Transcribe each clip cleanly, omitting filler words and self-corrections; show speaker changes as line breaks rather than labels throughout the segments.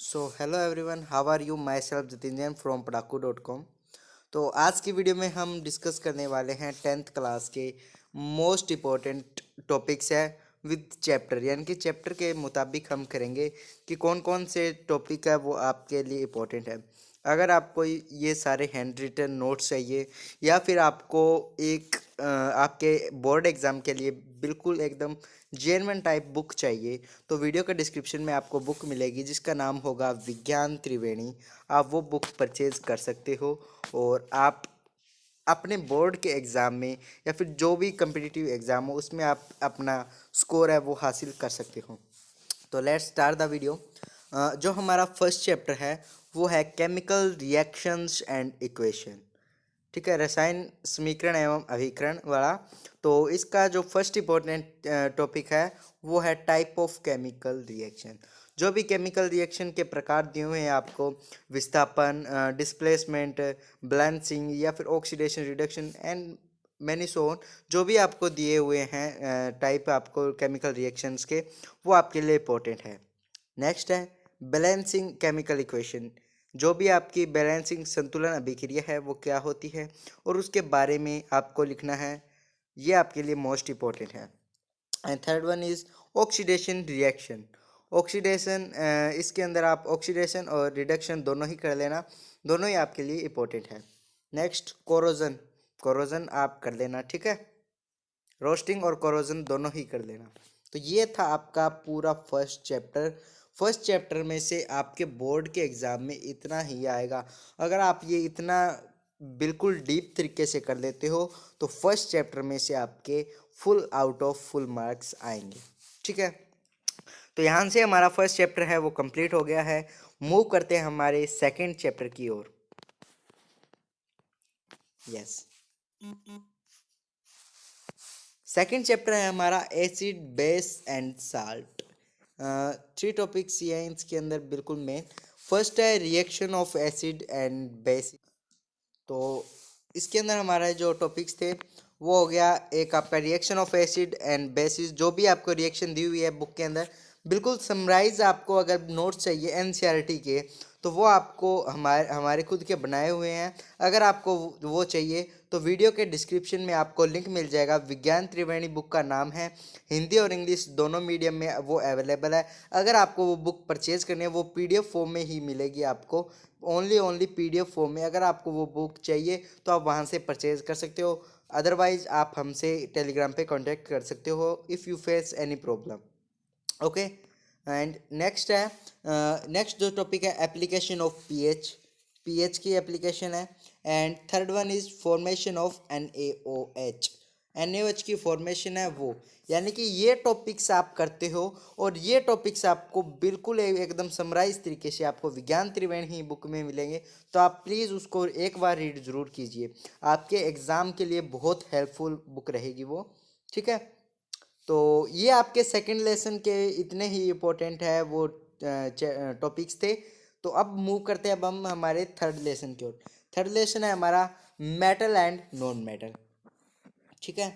So hello everyone, how are you? Myself जतिंजन from padaku.com। तो आज की वीडियो में हम डिस्कस करने वाले हैं 10th क्लास के मोस्ट इम्पोर्टेंट टॉपिक्स है विद चैप्टर, यानी कि चैप्टर के मुताबिक हम करेंगे कि कौन कौन से टॉपिक है वो आपके लिए इम्पोर्टेंट है। अगर आपको ये सारे हैंड रिटन नोट्स चाहिए या फिर आपको एक आपके बोर्ड एग्ज़ाम के लिए बिल्कुल एकदम जेन्युइन टाइप बुक चाहिए, तो वीडियो के डिस्क्रिप्शन में आपको बुक मिलेगी जिसका नाम होगा विज्ञान त्रिवेणी। आप वो बुक परचेज कर सकते हो और आप अपने बोर्ड के एग्ज़ाम में या फिर जो भी कम्पिटिटिव एग्ज़ाम हो उसमें आप अपना स्कोर है वो हासिल कर सकते हो। तो लेट्स स्टार्ट द वीडियो। जो हमारा फर्स्ट चैप्टर है वो है केमिकल रिएक्शंस एंड इक्वेशन। ठीक है, रसायन समीकरण एवं अभिकरण वाला। तो इसका जो फर्स्ट इम्पोर्टेंट टॉपिक है वो है टाइप ऑफ केमिकल रिएक्शन। जो भी केमिकल रिएक्शन के प्रकार दिए हुए हैं आपको, विस्थापन, डिस्प्लेसमेंट, बैलेंसिंग या फिर oxidation reduction and many so on, जो भी आपको दिए हुए हैं टाइप आपको केमिकल रिएक्शंस के, वो आपके लिए इम्पोर्टेंट है। नेक्स्ट है बैलेंसिंग केमिकल इक्वेशन। जो भी आपकी बैलेंसिंग संतुलन अभिक्रिया है वो क्या होती है और उसके बारे में आपको लिखना है, ये आपके लिए मोस्ट इम्पोर्टेंट है। And third one is oxidation reaction. Oxidation, इसके अंदर आप ऑक्सीडेशन और रिडक्शन दोनों ही कर लेना, दोनों ही आपके लिए इम्पोर्टेंट है। नेक्स्ट कोरोजन, कोरोजन आप कर लेना, ठीक है। रोस्टिंग और कोरोजन दोनों ही कर लेना। तो ये था आपका पूरा फर्स्ट चैप्टर। फर्स्ट चैप्टर में से आपके बोर्ड के एग्ज़ाम में इतना ही आएगा। अगर आप ये इतना बिल्कुल डीप तरीके से कर लेते हो तो फर्स्ट चैप्टर में से आपके full out of full marks आएंगे, ठीक है। तो यहाँ से हमारा फर्स्ट चैप्टर है वो कंप्लीट हो गया है। मूव करते हैं हमारे सेकंड चैप्टर की ओर। यस, सेकंड चैप्टर है हमारा acid, base and salt. Three topics ये हैं इसके अंदर बिल्कुल मेन। फर्स्ट है reaction of acid and base. तो इसके अंदर हमारा जो टॉपिक्स थे वो हो गया, एक आपका reaction of acid and bases. जो भी आपको रिएक्शन दी हुई है बुक के अंदर बिल्कुल समराइज, आपको अगर नोट्स चाहिए एनसीईआरटी के तो वो आपको हमारे हमारे खुद के बनाए हुए हैं। अगर आपको वो चाहिए तो वीडियो के डिस्क्रिप्शन में आपको लिंक मिल जाएगा। विज्ञान त्रिवेणी बुक का नाम है, हिंदी और इंग्लिश दोनों मीडियम में वो अवेलेबल है। अगर आपको वो बुक परचेज करनी है वो पीडीएफ फॉर्म में ही मिलेगी आपको, ओनली पीडीएफ फॉर्म में। अगर आपको वो बुक चाहिए तो आप वहाँ से परचेज कर सकते हो, अदरवाइज आप हमसे टेलीग्राम पे कांटेक्ट कर सकते हो if you face any problem. Okay, and next है, नेक्स्ट जो टॉपिक है एप्लीकेशन ऑफ पीएच। पीएच की एप्लीकेशन है। And third one is formation of NaOH। NaOH की फॉर्मेशन है वो, यानी कि ये टॉपिक्स आप करते हो और ये टॉपिक्स आपको बिल्कुल एकदम समराइज तरीके से आपको विज्ञान त्रिवेणी ही बुक में मिलेंगे। तो आप प्लीज़ उसको एक बार रीड ज़रूर कीजिए, आपके एग्ज़ाम के लिए बहुत हेल्पफुल बुक रहेगी वो, ठीक है। तो ये आपके सेकंड लेसन के इतने ही इम्पोर्टेंट है वो टॉपिक्स थे। तो अब मूव करते हैं अब हम हमारे थर्ड लेसन की ओर। थर्ड लेसन है हमारा मेटल एंड नॉन मेटल, ठीक है।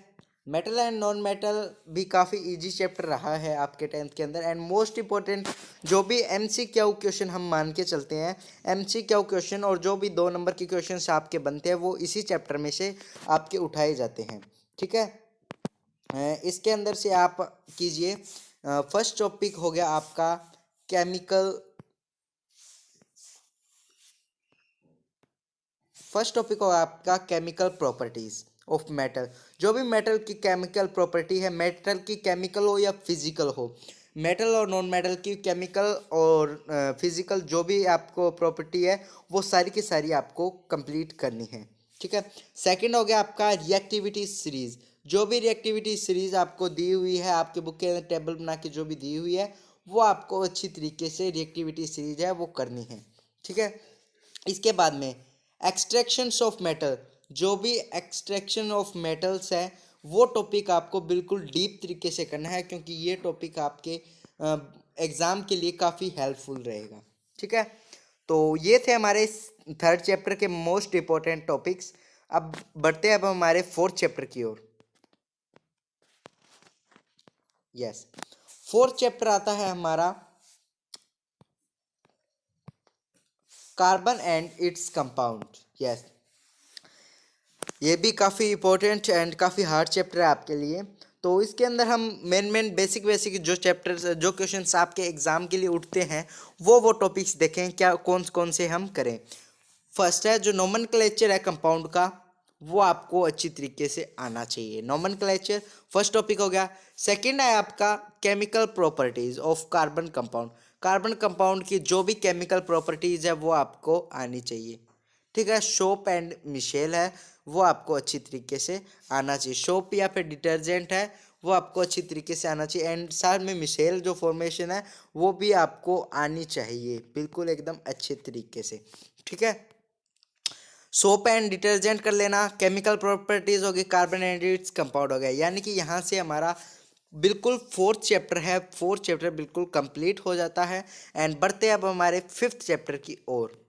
मेटल एंड नॉन मेटल भी काफ़ी इजी चैप्टर रहा है आपके 10th के अंदर। एंड मोस्ट इम्पोर्टेंट जो भी MCQ क्वेश्चन हम मान के चलते हैं, MCQ क्वेश्चन और जो भी 2 नंबर के क्वेश्चन आपके बनते हैं वो इसी चैप्टर में से आपके उठाए जाते हैं, ठीक है। इसके अंदर से आप कीजिए, फर्स्ट टॉपिक हो गया आपका केमिकल। फर्स्ट टॉपिक होगा आपका केमिकल प्रॉपर्टीज ऑफ मेटल। जो भी मेटल की केमिकल प्रॉपर्टी है, मेटल की केमिकल हो या फिजिकल हो, मेटल और नॉन मेटल की केमिकल और फिजिकल जो भी आपको प्रॉपर्टी है वो सारी की सारी आपको कंप्लीट करनी है, ठीक है। सेकंड हो गया आपका रिएक्टिविटी सीरीज। जो भी रिएक्टिविटी सीरीज आपको दी हुई है आपके बुक के अंदर टेबल बना के जो भी दी हुई है वो आपको अच्छी तरीके से रिएक्टिविटी सीरीज है वो करनी है, ठीक है। इसके बाद में एक्सट्रैक्शंस ऑफ मेटल। जो भी एक्सट्रैक्शन ऑफ मेटल्स है वो टॉपिक आपको बिल्कुल डीप तरीके से करना है, क्योंकि ये टॉपिक आपके एग्ज़ाम के लिए काफ़ी हेल्पफुल रहेगा, ठीक है। तो ये थे हमारे थर्ड चैप्टर के मोस्ट इम्पोर्टेंट टॉपिक्स। अब बढ़ते हैं अब हमारे फोर्थ चैप्टर की ओर। यस, फोर्थ चैप्टर आता है हमारा carbon and its compound. Yes, ये भी काफ़ी इम्पोर्टेंट एंड काफ़ी हार्ड चैप्टर है आपके लिए। तो इसके अंदर हम मेन बेसिक बेसिक जो चैप्टर्स जो क्वेश्चंस आपके एग्जाम के लिए उठते हैं वो टॉपिक्स देखें, क्या कौन कौन से हम करें। फर्स्ट है जो नोमेनक्लेचर है कंपाउंड का, वो आपको अच्छी तरीके से आना चाहिए। नोमेनक्लेचर फर्स्ट टॉपिक हो गया। सेकंड है आपका chemical properties of carbon compound. Carbon compound की जो भी केमिकल प्रॉपर्टीज है वो आपको आनी चाहिए। ठीक है, सोप एंड मिशेल है, वो आपको अच्छी तरीके से आना चाहिए। सोप या फिर डिटर्जेंट है, वो आपको अच्छी तरीके से आना चाहिए। एंड साथ में मिशेल जो फॉर्मेशन है वो भी आपको आनी चाहिए बिल्कुल एकदम अच्छे तरीके से। ठीक है, सोप एंड डिटर्जेंट कर लेना। केमिकल प्रॉपर्टीज होगी, कार्बन एंड इट्स कंपाउंड हो गया। यानी कि यहाँ से हमारा बिल्कुल फोर्थ चैप्टर है, फोर्थ चैप्टर बिल्कुल कंप्लीट हो जाता है। एंड बढ़ते अब हमारे फिफ्थ चैप्टर की ओर।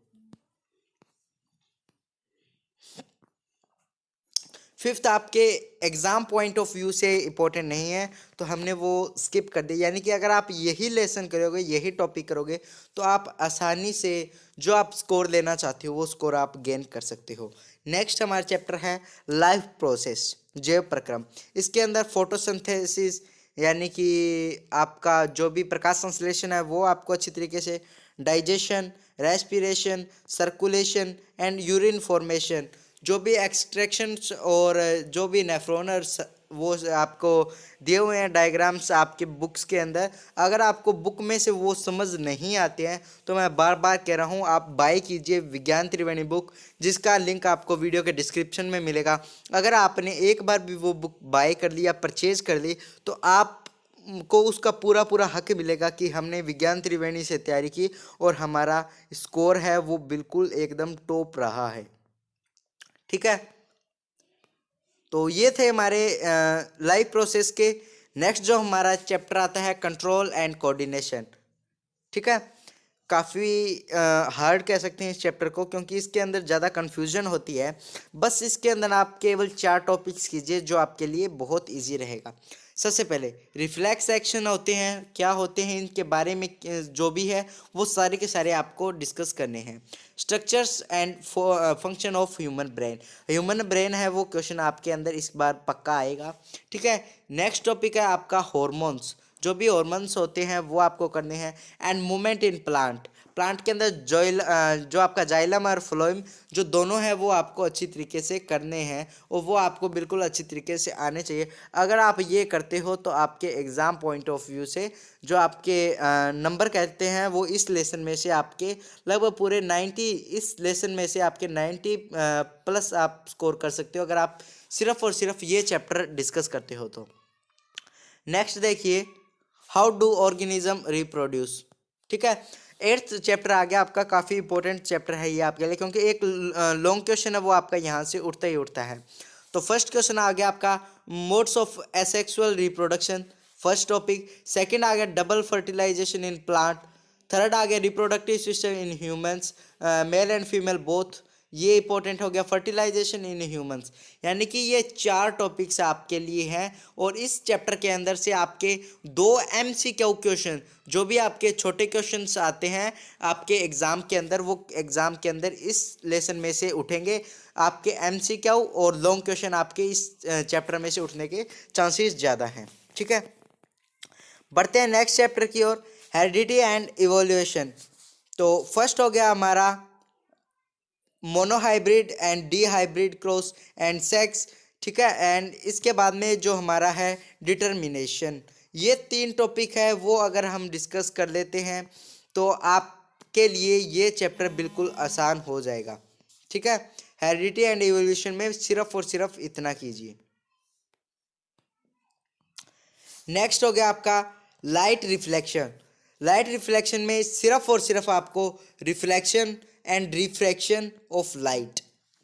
फिफ्थ आपके एग्जाम पॉइंट ऑफ व्यू से इम्पोर्टेंट नहीं है, तो हमने वो स्किप कर दिया। यानी कि अगर आप यही लेसन करोगे, यही टॉपिक करोगे, तो आप आसानी से जो आप स्कोर लेना चाहते हो वो स्कोर आप गेन कर सकते हो। नेक्स्ट हमारा चैप्टर है लाइफ प्रोसेस, जैव प्रक्रम। इसके अंदर फोटोसिंथेसिस यानी कि आपका जो भी प्रकाश संश्लेषण है वो आपको अच्छी तरीके से, digestion, respiration, circulation and urine formation, जो भी एक्सट्रैक्शन और जो भी नेफ्रोनर्स वो आपको दिए हुए हैं डायग्राम्स आपके बुक्स के अंदर। अगर आपको बुक में से वो समझ नहीं आते हैं तो मैं बार बार कह रहा हूँ आप बाय कीजिए विज्ञान त्रिवेणी बुक, जिसका लिंक आपको वीडियो के डिस्क्रिप्शन में मिलेगा। अगर आपने एक बार भी वो बुक बाय कर ली या परचेज कर ली तो आप को उसका पूरा पूरा हक मिलेगा कि हमने विज्ञान त्रिवेणी से तैयारी की और हमारा स्कोर है वो बिल्कुल एकदम टॉप रहा है। ठीक है, तो ये थे हमारे लाइफ प्रोसेस के। नेक्स्ट जो हमारा चैप्टर आता है कंट्रोल एंड कोऑर्डिनेशन। ठीक है, काफ़ी हार्ड कह सकते हैं इस चैप्टर को, क्योंकि इसके अंदर ज़्यादा कन्फ्यूजन होती है। बस इसके अंदर आप केवल 4 टॉपिक्स कीजिए जो आपके लिए बहुत इजी रहेगा। सबसे पहले रिफ्लेक्स एक्शन होते हैं, क्या होते हैं इनके बारे में जो भी है वो सारे के सारे आपको डिस्कस करने हैं। Structures and function of human brain, human brain है वो क्वेश्चन आपके अंदर इस बार पक्का आएगा। ठीक है, नेक्स्ट टॉपिक है आपका हॉर्मोन्स, जो भी हॉर्मोन्स होते हैं वो आपको करने हैं। And movement in plant, plant के अंदर जो आपका जाइलम और फ्लोएम जो दोनों है वो आपको अच्छी तरीके से करने हैं और वो आपको बिल्कुल अच्छी तरीके से आने चाहिए। अगर आप ये करते हो तो आपके एग्ज़ाम पॉइंट ऑफ व्यू से जो आपके नंबर कहते हैं वो इस लेसन में से आपके लगभग पूरे 90, इस लेसन में से आपके 90 प्लस आप स्कोर कर सकते हो अगर आप सिर्फ और सिर्फ ये चैप्टर डिस्कस करते हो तो। नेक्स्ट देखिए, हाउ डू ऑर्गेनिज्म रिप्रोड्यूस। ठीक है, एट्थ चैप्टर आ गया आपका, काफ़ी इंपॉर्टेंट चैप्टर है ये आपके लिए, क्योंकि एक लॉन्ग क्वेश्चन है वो आपका यहाँ से उठता ही उठता है। तो फर्स्ट क्वेश्चन आ गया आपका modes of asexual reproduction, first topic. Second आ गया double fertilization in plant. Third आ गया reproductive system in humans, male and female both, ये इंपॉर्टेंट हो गया। फर्टिलाइजेशन इन ह्यूमंस, यानी कि ये 4 टॉपिक्स आपके लिए हैं और इस चैप्टर के अंदर से आपके 2 MCQ क्वेश्चन, जो भी आपके छोटे क्वेश्चंस आते हैं आपके एग्ज़ाम के अंदर, वो एग्ज़ाम के अंदर इस लेसन में से उठेंगे। आपके MCQ और लॉन्ग क्वेश्चन आपके इस चैप्टर में से उठने के चांसेस ज़्यादा हैं। ठीक है, बढ़ते हैं नेक्स्ट चैप्टर की ओर, हेरिडिटी एंड इवोल्यूशन। तो फर्स्ट हो गया हमारा monohybrid and D hybrid cross and sex. ठीक है, एंड इसके बाद में जो हमारा है डिटर्मिनेशन। ये 3 टॉपिक है वो अगर हम डिस्कस कर लेते हैं तो आपके लिए ये चैप्टर बिल्कुल आसान हो जाएगा। ठीक है, हेरिडिटी एंड इवोल्यूशन में सिर्फ और सिर्फ इतना कीजिए। नेक्स्ट हो गया आपका लाइट रिफ्लेक्शन। लाइट रिफ्लेक्शन में सिर्फ और सिर्फ आपको reflection and refraction of light,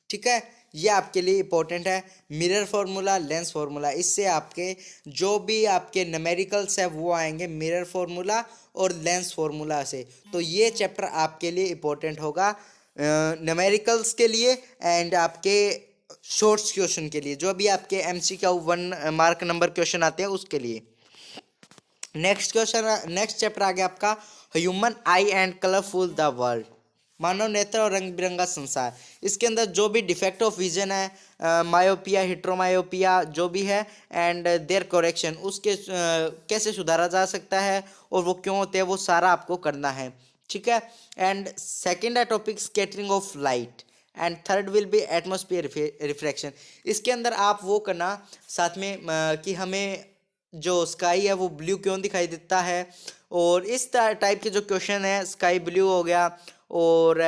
ठीक है, ये आपके लिए इंपॉर्टेंट है। मिरर फार्मूला, लेंस फार्मूला, इससे आपके जो भी आपके न्यूमेरिकल्स है वो आएंगे मिरर फार्मूला और लेंस फार्मूला से। तो ये चैप्टर आपके लिए इंपॉर्टेंट होगा न्यूमेरिकल्स के लिए एंड आपके शॉर्ट्स क्वेश्चन के लिए, जो भी आपके MCQ 1 मार्क नंबर क्वेश्चन आते हैं उसके लिए। नेक्स्ट क्वेश्चन, नेक्स्ट चैप्टर आ गया आपका human eye and colourful the world. मानव नेत्र और रंग बिरंगा संसार। इसके अंदर जो भी डिफेक्ट ऑफ विजन है, मायोपिया, हिट्रोमायोपिया जो भी है, एंड देयर करेक्शन, उसके कैसे सुधारा जा सकता है और वो क्यों होते हैं, वो सारा आपको करना है। ठीक है। एंड सेकेंड है topic scattering of light, and third will be atmosphere refraction. इसके अंदर आप वो करना साथ में कि हमें जो स्काई है वो ब्लू क्यों दिखाई देता है, और इस टाइप के जो क्वेश्चन है, स्काई ब्लू हो गया, और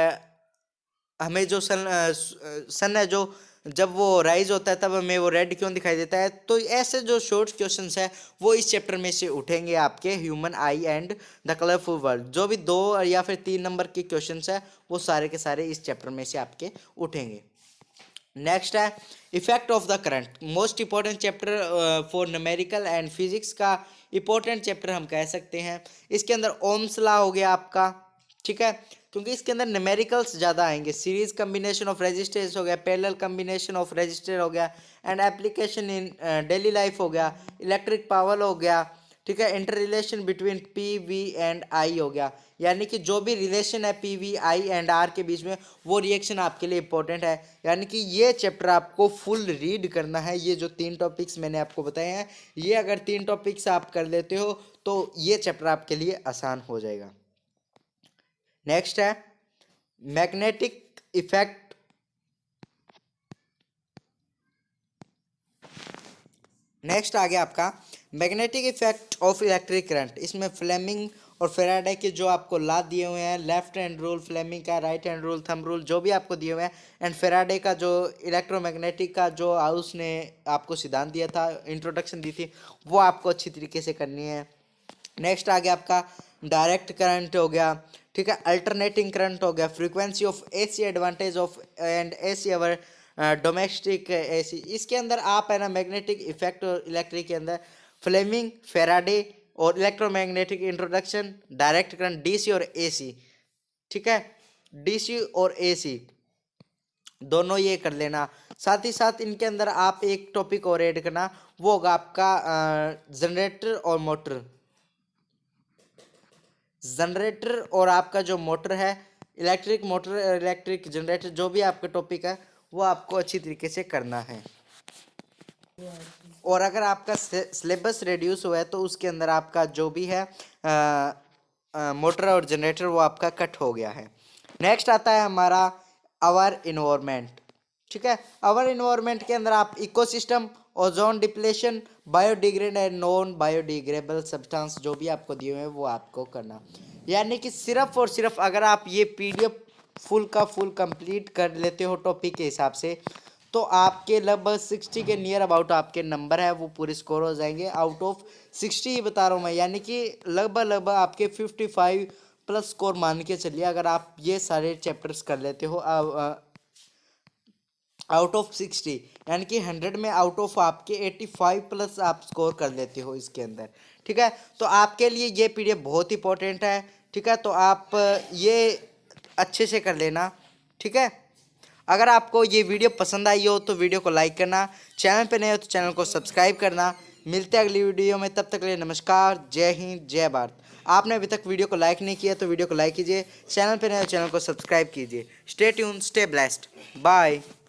हमें जो सन है जो जब वो राइज होता है तब हमें वो रेड क्यों दिखाई देता है। तो ऐसे जो शॉर्ट क्वेश्चंस है वो इस चैप्टर में से उठेंगे आपके, human eye and the colourful world. जो भी 2 या फिर 3 नंबर के क्वेश्चंस है वो सारे के सारे इस चैप्टर में से आपके उठेंगे। नेक्स्ट है effect of the current, most important chapter for numerical and physics का इंपॉर्टेंट चैप्टर हम कह सकते हैं। इसके अंदर ओम्स लॉ हो गया आपका, ठीक है, क्योंकि इसके अंदर न्यूमेरिकल्स ज़्यादा आएंगे। सीरीज कम्बिनेशन ऑफ रेजिस्टेंस हो गया, पैरेलल कम्बिनेशन ऑफ रेजिस्टर हो गया, and application in daily life हो गया, इलेक्ट्रिक पावर हो गया, ठीक है, interrelation between P V and I हो गया। यानी कि जो भी रिलेशन है P V I and R के बीच में, वो रिएक्शन आपके लिए इंपॉर्टेंट है। यानी कि ये चैप्टर आपको फुल रीड करना है। ये जो 3 टॉपिक्स मैंने आपको बताए हैं, ये अगर 3 टॉपिक्स आप कर लेते हो तो ये चैप्टर आपके लिए आसान हो जाएगा। नेक्स्ट है मैग्नेटिक इफेक्ट, नेक्स्ट आ गया आपका magnetic effect of electric current. इसमें फ्लेमिंग और फेराडे के जो आपको लॉ दिए हुए हैं, लेफ्ट हैंड रूल फ्लेमिंग का, right hand rule thumb rule, जो भी आपको दिए हुए हैं, एंड फेराडे का जो इलेक्ट्रोमैग्नेटिक का जो हाउस ने आपको सिद्धांत दिया था, इंट्रोडक्शन दी थी, वो आपको अच्छी तरीके से करनी है। नेक्स्ट आ गया आपका डायरेक्ट करंट हो गया, ठीक है, अल्टरनेटिंग करंट हो गया, frequency of AC, advantage of and AC our domestic AC. इसके अंदर आप है ना मैग्नेटिक इफेक्ट और इलेक्ट्रिक के अंदर फ्लेमिंग, फेराडे और electromagnetic introduction, direct current, DC और एसी, ठीक है, डीसी और एसी दोनों ये कर लेना। साथ ही साथ इनके अंदर आप एक टॉपिक और ऐड करना, वो होगा आपका जनरेटर और मोटर। जनरेटर और आपका जो मोटर है, इलेक्ट्रिक मोटर, इलेक्ट्रिक जनरेटर, जो भी आपका टॉपिक है वो आपको अच्छी तरीके से करना है। और अगर आपका सिलेबस रिड्यूस हुआ है तो उसके अंदर आपका जो भी है मोटर और जनरेटर वो आपका कट हो गया है। नेक्स्ट आता है हमारा आवर इन्वायरमेंट, ठीक है। आवर इन्वायरमेंट के अंदर आप ecosystem, ozone depletion, biodegrade and non biodegradable substance जो भी आपको दिए हुए हैं वो आपको करना। यानी कि सिर्फ और सिर्फ अगर आप ये पीडीएफ फुल का फुल कंप्लीट कर लेते हो टॉपिक के हिसाब से, तो आपके लगभग 60 के नियर अबाउट आपके नंबर है वो पूरे स्कोर हो जाएंगे। आउट ऑफ 60 ही बता रहा हूँ मैं, यानी कि लगभग आपके 55 प्लस स्कोर मान के चलिए अगर आप ये सारे चैप्टर्स कर लेते हो आउट ऑफ 60, यानी कि 100 में आउट ऑफ आपके 85 प्लस आप स्कोर कर लेते हो इसके अंदर, ठीक है। तो आपके लिए ये पीडीएफ बहुत इंपॉर्टेंट है, ठीक है। तो आप ये अच्छे से कर लेना, ठीक है। अगर आपको ये वीडियो पसंद आई हो तो वीडियो को लाइक करना, चैनल पे नए हो तो चैनल को सब्सक्राइब करना। मिलते हैं अगली वीडियो में, तब तक के लिए नमस्कार, जय हिंद, जय भारत। आपने अभी तक वीडियो को लाइक नहीं किया तो वीडियो को लाइक कीजिए, चैनल पे नए हो चैनल को सब्सक्राइब कीजिए। Stay tune, stay blessed, bye.